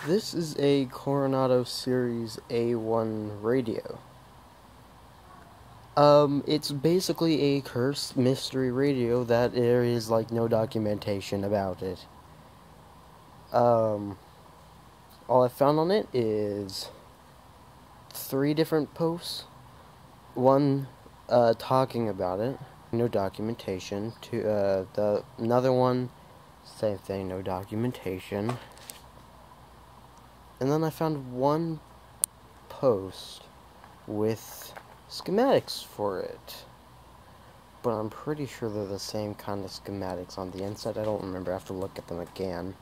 This is a Coronado Series A1 radio. It's basically a cursed mystery radio that there is, like, no documentation about it. All I found on it is 3 different posts. One, talking about it, no documentation. Another one, same thing, no documentation. And then I found one post with schematics for it, but I'm pretty sure they're the same kind of schematics on the inside. I don't remember. I have to look at them again.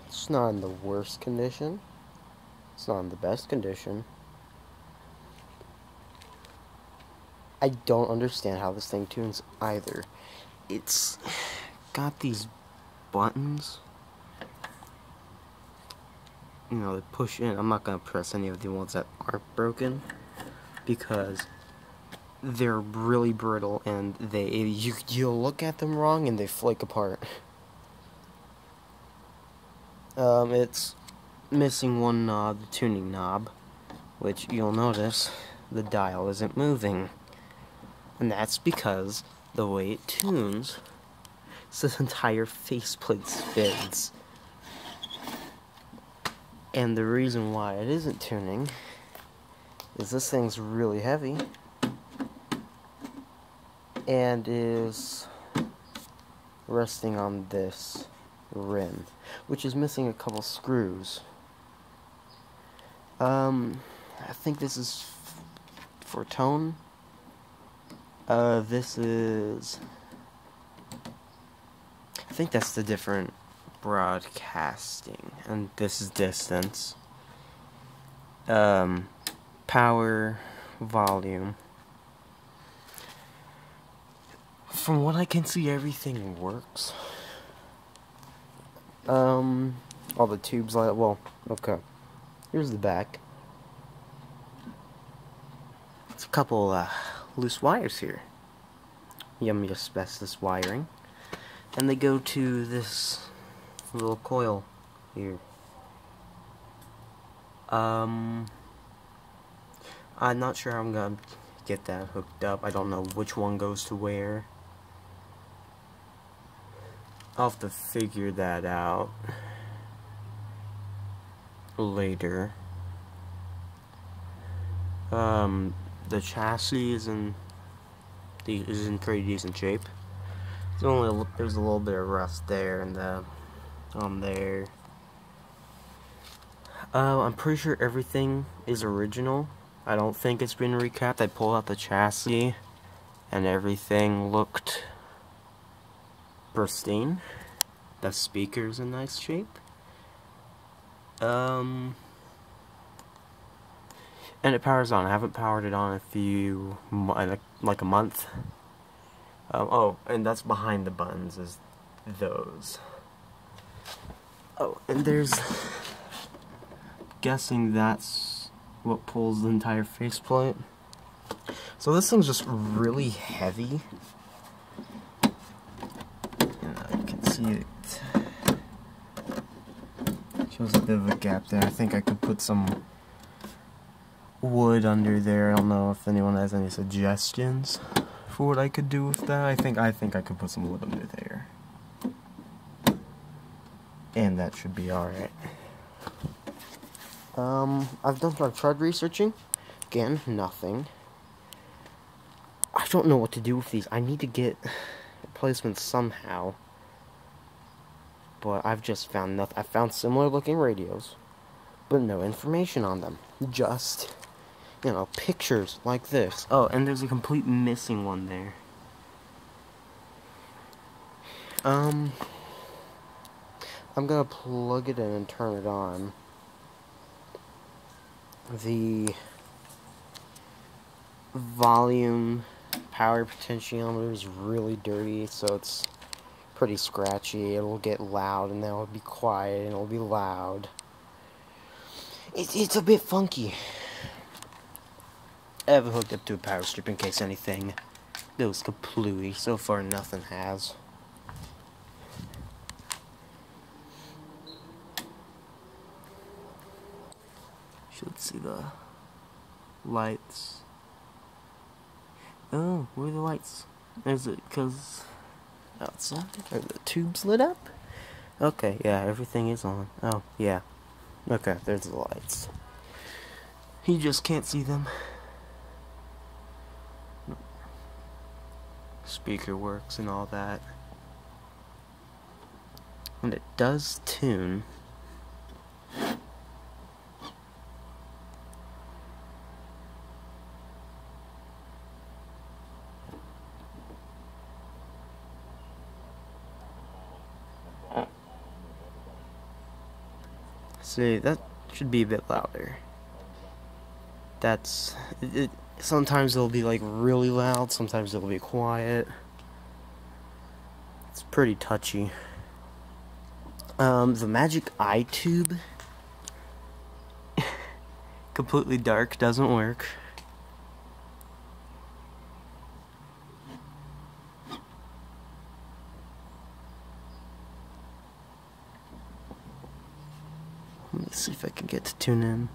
It's not in the worst condition. It's not in the best condition. I don't understand how this thing tunes either. It's got these buttons, you know, they push in. I'm not gonna press any of the ones that aren't broken because they're really brittle and you'll look at them wrong and they flake apart. It's missing one knob, the tuning knob, which you'll notice the dial isn't moving, and that's because the way it tunes, this entire faceplate spins. And the reason why it isn't tuning is this thing's really heavy and is resting on this rim, which is missing a couple screws. I think this is for tone. This is, I think that's the different broadcasting, and this is distance, power, volume. From what I can see, everything works. All the tubes, well, okay, here's the back. It's a couple loose wires here, yummy asbestos wiring, and they go to this little coil here. I'm not sure how I'm gonna get that hooked up. I don't know which one goes to where. I'll have to figure that out later. The chassis is in pretty decent shape. There's a little bit of rust there and on there. I'm pretty sure everything is original. I don't think it's been recapped. I pulled out the chassis and everything looked pristine. The speaker's in nice shape. And it powers on. I haven't powered it on like a month. Oh, and that's behind the buttons is those. Oh, and there's, guessing that's what pulls the entire faceplate. So this thing's just really heavy. You can see it. Shows a bit of a gap there. I think I could put some wood under there. I don't know if anyone has any suggestions for what I could do with that. I think I could put some wood under there. And that should be alright. I've tried researching. Again, nothing. I don't know what to do with these. I need to get replacements somehow. But I've just found nothing. I found similar looking radios, but no information on them. Just, you know, pictures like this. Oh, and there's a complete missing one there. I'm gonna plug it in and turn it on. The volume power potentiometer is really dirty, so it's pretty scratchy. It'll get loud and then it'll be quiet and it'll be loud. It's a bit funky. I haven't hooked up to a power strip in case anything goes kaplooey. So far nothing has. Should see the lights. Oh, where are the lights? Is it because outside? Are the tubes lit up? Okay, yeah, everything is on. Oh, yeah. Okay, there's the lights. He just can't see them. Speaker works and all that. And it does tune. See, that should be a bit louder. That's it. Sometimes it'll be like really loud, sometimes it'll be quiet. It's pretty touchy. The magic eye tube, completely dark, doesn't work. Let me see if I can get to tune in.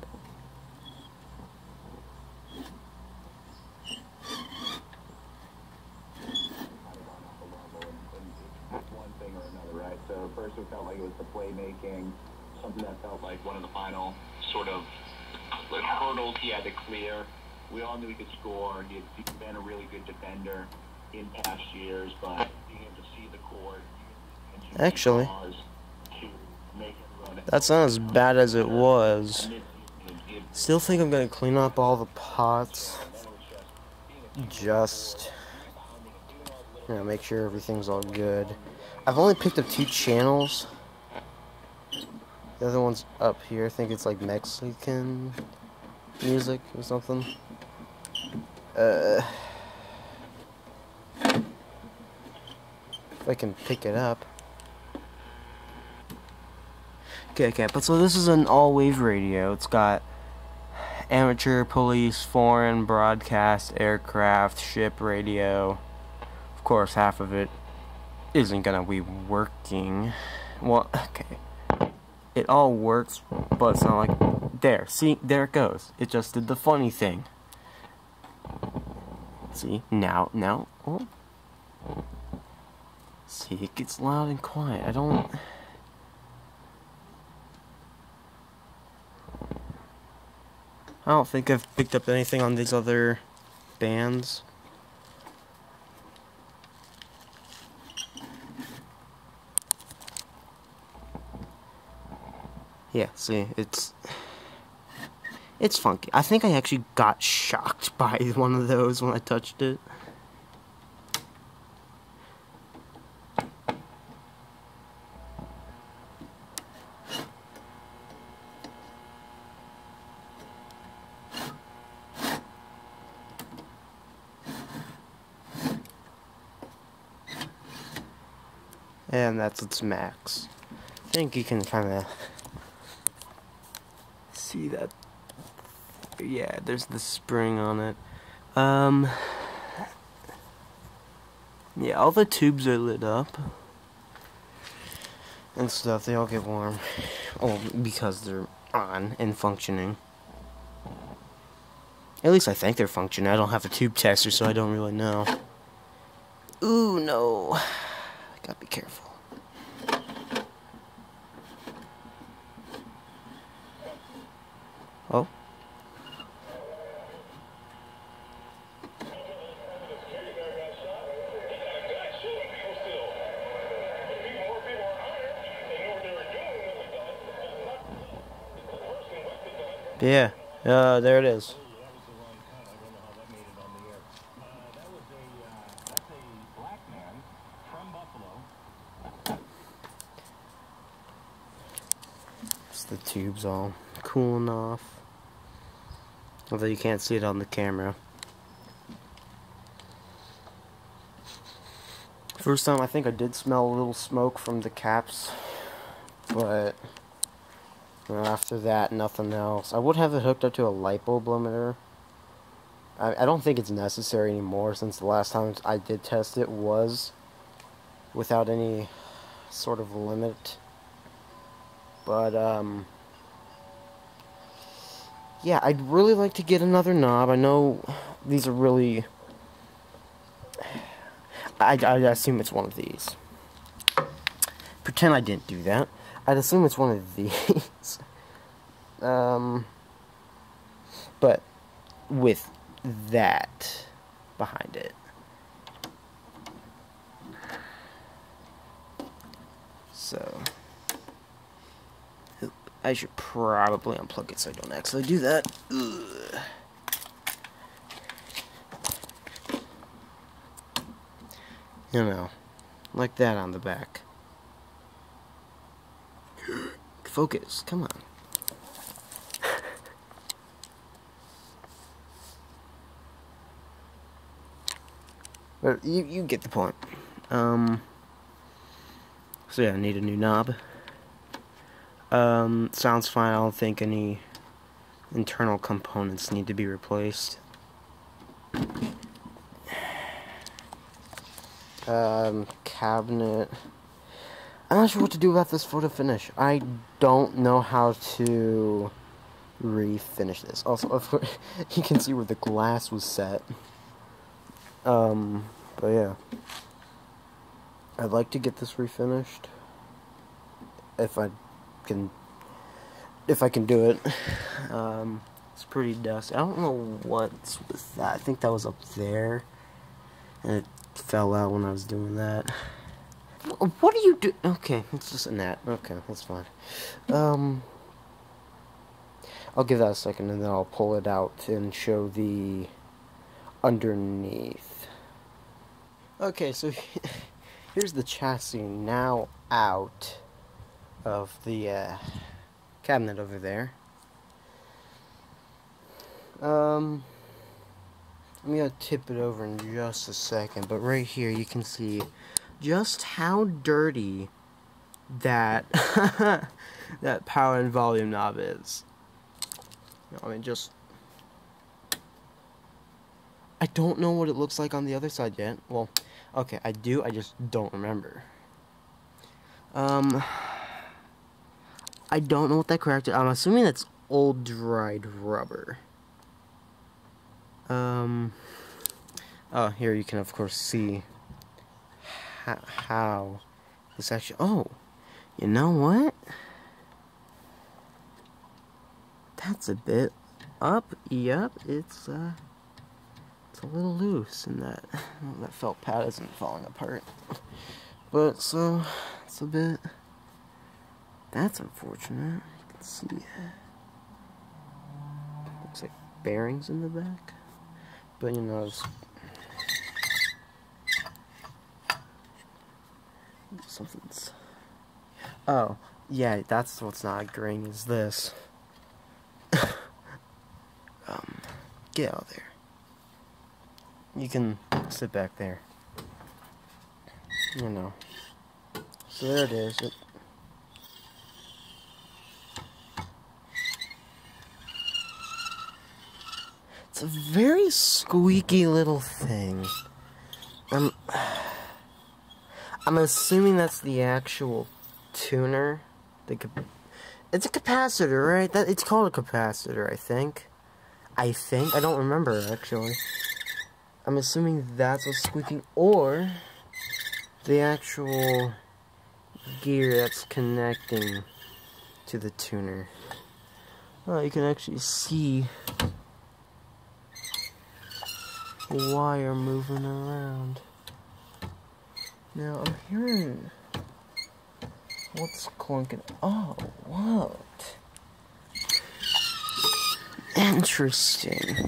One thing or another, right? So first it felt like it was the playmaking, something that felt like one of the final sort of hurdles he had to clear. We all knew he could score. He'd been a really good defender in past years, but being able to see the court. Actually, that's not as bad as it was. Still think I'm gonna clean up all the pots. Just, you know, make sure everything's all good. I've only picked up 2 channels. The other one's up here. I think it's like Mexican music or something. If I can pick it up. Okay, but so this is an all-wave radio. It's got amateur, police, foreign, broadcast, aircraft, ship radio. Of course, half of it isn't gonna be working. Well, okay. It all works, but it's not like... There, see? There it goes. It just did the funny thing. See? Now, oh. See, it gets loud and quiet. I don't think I've picked up anything on these other bands. Yeah, see, it's funky. I think I actually got shocked by one of those when I touched it. And that's its max. I think you can kind of see that. Yeah, there's the spring on it. Yeah, all the tubes are lit up and stuff. They all get warm. Oh, because they're on and functioning. At least I think they're functioning. I don't have a tube tester, so I don't really know. Ooh, no. Gotta be careful. Oh. Yeah. There it is. Just the tubes all cooling off. Although you can't see it on the camera. First time I think I did smell a little smoke from the caps, but after that, nothing else. I would have it hooked up to a light bulb limiter. I don't think it's necessary anymore, since the last time I did test it was without any sort of limit. But yeah, I'd really like to get another knob. I know these are really... I assume it's one of these. Pretend I didn't do that. I'd assume it's one of these. But with that behind it. So, I should probably unplug it so I don't actually do that. Ugh. You know, like that on the back. Focus, come on. But you get the point. So yeah, I need a new knob. Sounds fine. I don't think any internal components need to be replaced. Cabinet. I'm not sure what to do about this photo finish. I don't know how to refinish this. Also, of course, you can see where the glass was set. But yeah. I'd like to get this refinished. If I can do it. It's pretty dusty. I don't know what's with that. I think that was up there. And it fell out when I was doing that. What are you doing? Okay, it's just a gnat. Okay, that's fine. I'll give that a second and then I'll pull it out and show the underneath. Okay, so here's the chassis now out of the cabinet over there. I'm gonna tip it over in just a second, but right here you can see just how dirty that that power and volume knob is. I mean, just I don't know what it looks like on the other side yet. Well, okay, I do. I just don't remember. I don't know what that character. I'm assuming that's old dried rubber. Oh, here you can of course see how this actually. Oh, you know what? That's a bit up. Yep, it's a little loose, and that felt pad isn't falling apart. But so it's a bit. That's unfortunate. You can see. Looks like bearings in the back. But you know, something's. Oh, yeah, that's what's not agreeing is this. Get out there. You can sit back there. You know. So there it is. It's a very squeaky little thing. I'm assuming that's the actual tuner. It's a capacitor, right? It's called a capacitor, I think. I don't remember, actually. I'm assuming that's what's squeaking, or the actual gear that's connecting to the tuner. Oh, you can actually see the wire moving around. Now, I'm hearing what's clunking. Oh, what? Interesting.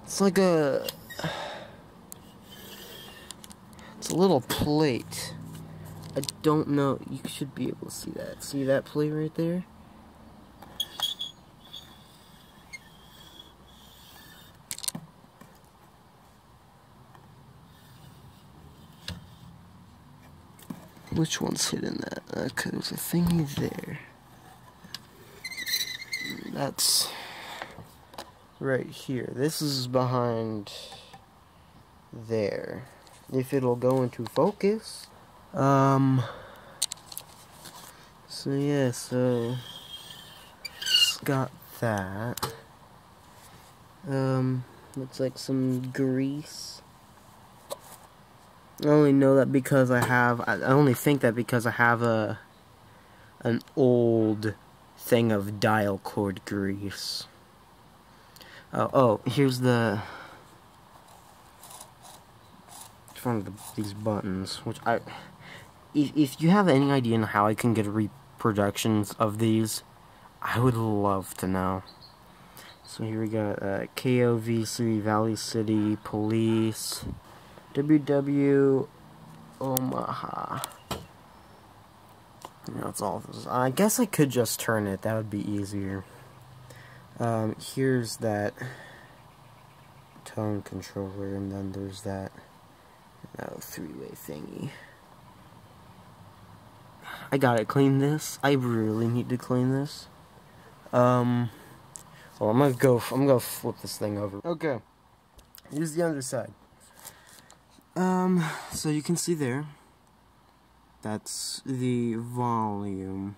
It's like it's a little plate. I don't know. You should be able to see that. See that plate right there? Which one's hitting that? Okay, there's a thingy there. That's right here. This is behind there. If it'll go into focus. So yeah, so it's got that. Looks like some grease. I only know that because I only think that because I have an old thing of dial cord grease. Oh, here's the one of these buttons, which if you have any idea on how I can get reproductions of these, I would love to know. So here we got KOVC, Valley City, Police, WW, Omaha. That's all. I guess I could just turn it. That would be easier. Here's that tone controller, and then there's that three-way thingy. I gotta clean this. I really need to clean this. Well, I'm gonna flip this thing over. Okay. Here's the underside. So you can see there. That's the volume.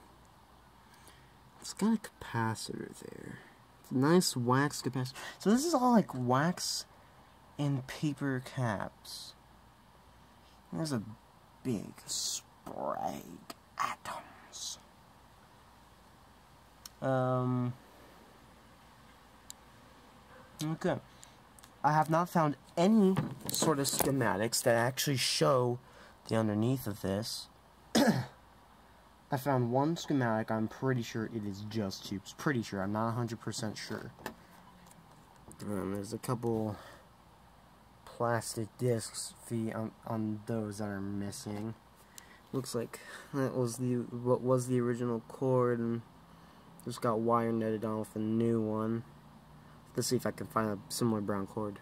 It's got a capacitor there. It's a nice wax capacitor. So this is all like wax and paper caps. There's a big spray atoms. Okay. I have not found any sort of schematics that actually show the underneath of this. I found one schematic. I'm pretty sure it is just tubes. Pretty sure. I'm not 100% sure. There's a couple plastic discs on those that are missing. Looks like that was what was the original cord, and just got wire netted on with a new one. Let's see if I can find a similar brown cord.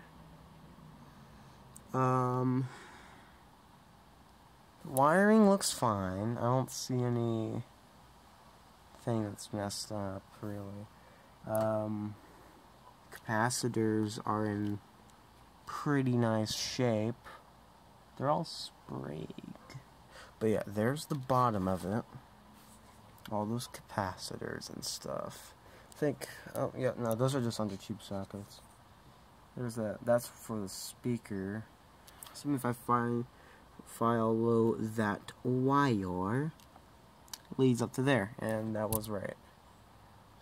Wiring looks fine. I don't see anything that's messed up, really. Capacitors are in pretty nice shape. They're all sprayed. But yeah, there's the bottom of it. All those capacitors and stuff. I think, oh yeah, no, those are just under tube sockets. There's that. That's for the speaker. See if I follow that wire leads up to there, and that was right.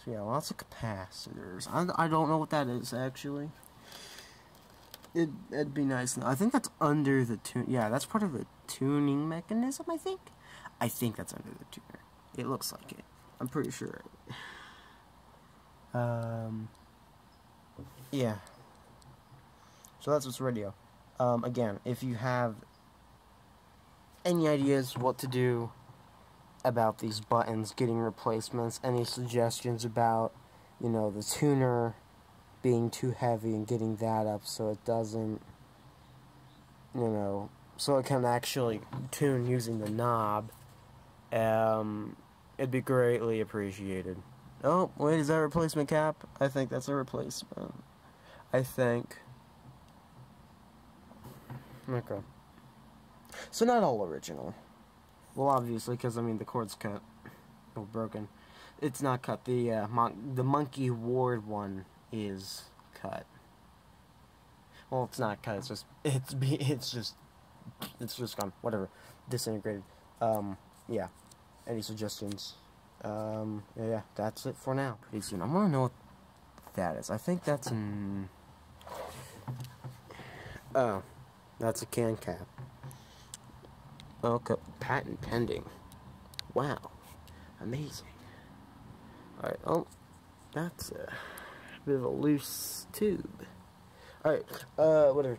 So yeah, lots of capacitors. I don't know what that is actually. It'd be nice. I think that's under the tune. Yeah, that's part of the tuning mechanism. I think that's under the tuner. It looks like it. I'm pretty sure. Yeah. So that's what's radio. Again, if you have any ideas what to do about these buttons getting replacements, any suggestions about, you know, the tuner being too heavy and getting that up so it doesn't, you know, so it can actually tune using the knob, it'd be greatly appreciated. Oh, wait, is that a replacement cap? I think that's a replacement. I think. Okay. So not all original. Well, obviously, because, I mean, the cord's cut. Or broken. It's not cut. The Monkey Ward one is cut. Well, it's not cut. It's just gone. Whatever. Disintegrated. Yeah. Any suggestions? Yeah, that's it for now. Pretty soon. I want to know what that is. I think that's an... Oh. That's a can cap. Okay. Patent pending. Wow. Amazing. Alright, oh. That's a bit of a loose tube. Alright, whatever.